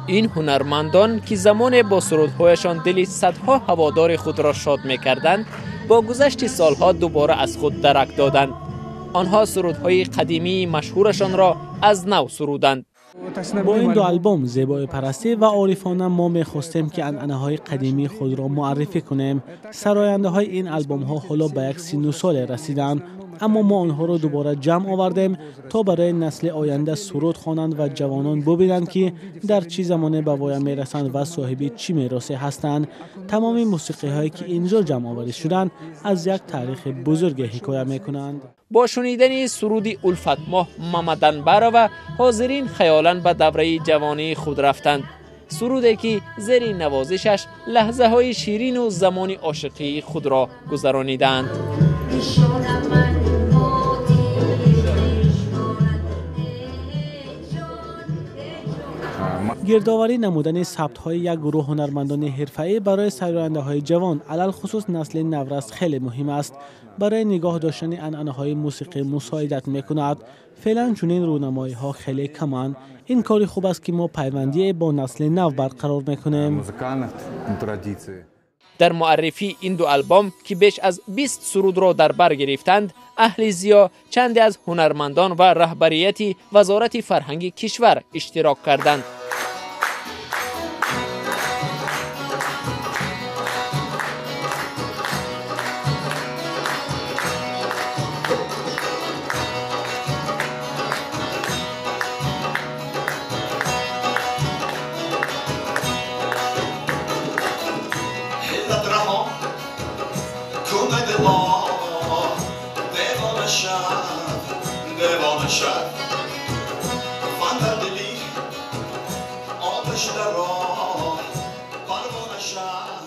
این هنرمندان که زمان با سرودهایشان دل صدها هوادار خود را شاد می‌کردند، با گذشت سالها دوباره از خود درک دادند. آنها سرودهای قدیمی مشهورشان را از نو سرودند. با این دو آلبوم زیبای پرستی و عارفانه ما می‌خواستیم که عنعنه‌های قدیمی خود را معرفی کنیم. سراینده‌های این آلبوم‌ها حالا به یک 39 سال رسیدند، اما ما آنها را دوباره جمع آوردیم تا برای نسل آینده سرود خوانند و جوانان ببینند که در چه زمانه به پایان میرسند و صاحب چه میراثی هستند. تمام موسیقی‌هایی که اینجا جمع آوری شدند از یک تاریخ بزرگ حکایت می‌کنند. با شنیدن سرود الفت ماه محمدن برا و حاضرین خیالاً به دوره جوانی خود رفتند. سرودی که زیر نوازشش لحظه های شیرین و زمان عاشقی خود را گذرانیدند. گردآوری نمودن ثبت‌های یک گروه هنرمندان حرفه‌ای برای سراینده‌های جوان علل خصوص نسل نورست خیلی مهم است. برای نگاه داشتن عنعنه‌های موسیقی مساعدت می‌کند. فعلا چنین رونمایی‌ها خیلی کمند. این کاری خوب است که ما پیوندی با نسل نو برقرار می‌کنیم. در معرفی این دو آلبوم که بیش از 20 سرود را در بر گرفتند، اهل ضیا چند از هنرمندان و رهبریت وزارت فرهنگ کشور اشتراک کردند. آتش در راه پروانه شب